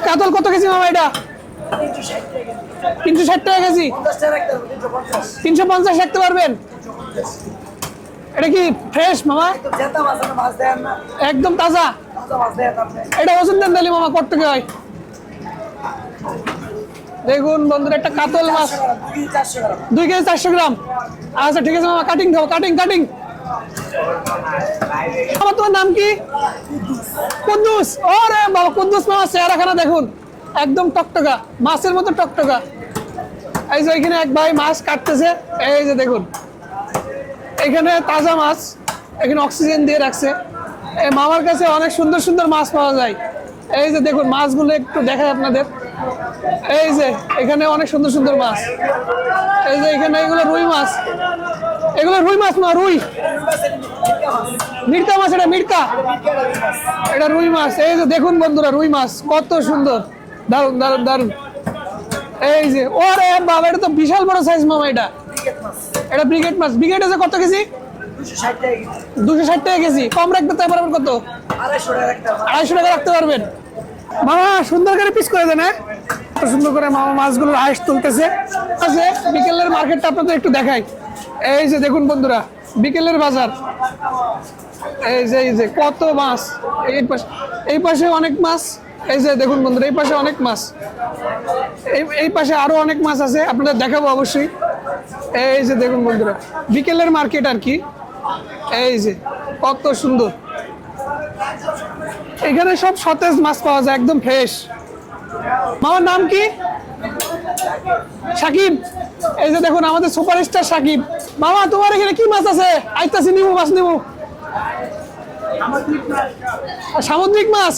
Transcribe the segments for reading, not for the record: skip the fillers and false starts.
কাতল কত কেজি মামা এটা? 360 টাকা কেজি। 350 রাখতে পারবেন? এটা কি ফ্রেশ মামা? একদম তাজা। এটা ওজন দেন তাহলে মামা কত টাকা হয়? দেখুন বন্ধুরা একটা কাতল মাছ 2 কেজি 400 গ্রাম। আচ্ছা ঠিক আছে মামা, কাটিং খাও, কাটিং কাটিং। আমার তোমার নাম কি? কুদ্দুস। ওরে বাবা কুদ্দুস মামা চেহারাখানা দেখুন, একদম টকটকা, মাছের মতো টকটকা। এই যে এখানে এক ভাই মাছ কাটতেছে, এই যে দেখুন এখানে তাজা মাছ, এখানে অক্সিজেন দিয়ে রাখছে। এই মামার কাছে অনেক সুন্দর সুন্দর মাছ পাওয়া যায়। এই যে দেখুন মাছগুলো একটু দেখায় আপনাদের। এই যে এখানে অনেক সুন্দর সুন্দর মাছ। এই যে এখানে এগুলো রুই মাছ, এগুলো রুই মাছ না, রুই মির্কা মাছ, এটা মির্কা, এটা রুই মাছ। এই যে দেখুন বন্ধুরা রুই মাছ কত সুন্দর, দারুন দারুন দারুন। এই যে ওরে বাবা এটা তো বিশাল বড় সাইজ মামা। এটা ব্রিগেড মাছ। ব্রিগেড আছে কত কেজি? 260 টাকা কেজি। কম রাখতে পারবেন কত? 250 টাকা রাখতে পারবেন মামা। সুন্দর করে পিস করে দেন। সুন্দর করে মামা মাছগুলোর আয়েস তুলতেছে। আছে বিকেলের মার্কেটটা আপনাদের একটু দেখাই। এই যে দেখুন বন্ধুরা বিকেলের বাজার। এই যে কত মাছ, এই পাশে অনেক মাছ। এই যে দেখুন বন্ধুরা এই পাশে অনেক মাছ, এই পাশে আরো অনেক মাছ আছে, আপনাদের দেখাবো অবশ্যই। এই যে দেখুন বন্ধুরা বিকেলের মার্কেট আর কি। এই যে কত সুন্দর, এখানে সব সতেজ মাছ পাওয়া যায়, একদম ফ্রেশ। মামার নাম কি? সাকিব। এই যে দেখুন আমাদের সুপারস্টার সাকিব। মামা তোমার এখানে কি মাছ আছে? আইতাছি, নিবো মাছ নিবো। সামুদ্রিক মাছ,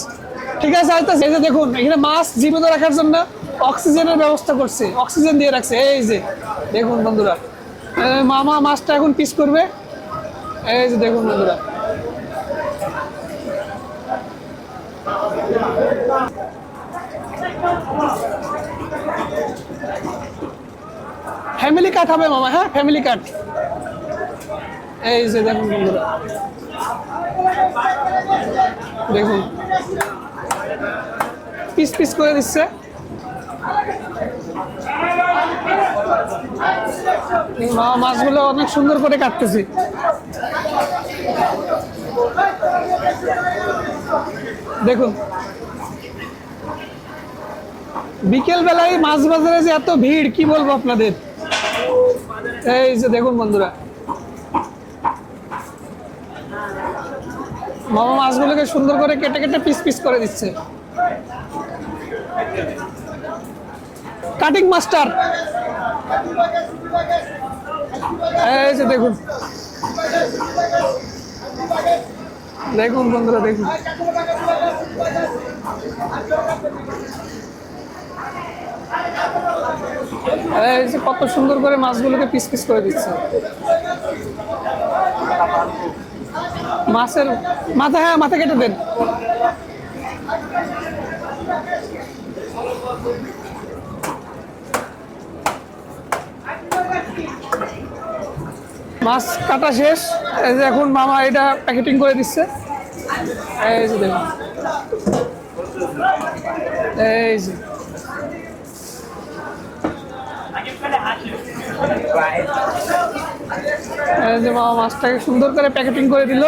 ঠিক আছে আইতাছি। এই যে দেখুন এখানে মাছ জীবিত রাখার জন্য অক্সিজেনের ব্যবস্থা করছে, অক্সিজেন দিয়ে রাখছে। এই যে দেখুন বন্ধুরা মামা মাছটা এখন পিস করবে। এই যে দেখুন বন্ধুরা ফ্যামিলি কাট হবে মামা। হ্যাঁ ফ্যামিলি কাট। এই যে দেখুন বন্ধুরা দেখুন পিস পিস করে দিচ্ছে। মামা মাছগুলো অনেক সুন্দর করে কাটতেছি। দেখুন বিকেল বেলায় মাছ বাজারে যে এত ভিড় কি বলবো আপনাদের। এই যে দেখুন বন্ধুরা মামা মাছগুলোকে সুন্দর করে কেটে কেটে পিস পিস করে দিচ্ছে। Cutting master. এই যে দেখুন দেখুন বন্ধুরা দেখুন এই যে কত সুন্দর করে মাছগুলোকে পিস পিস করে দিচ্ছে। মাছের মাথা, হ্যাঁ মাথা কেটে দেন। মাছ কাটা শেষ। এই যে এখন মামা এটা প্যাকেটিং করে দিচ্ছে। এই যে দেখুন এই যে মামা মাছটাকে সুন্দর করে প্যাকেটিং করে দিল।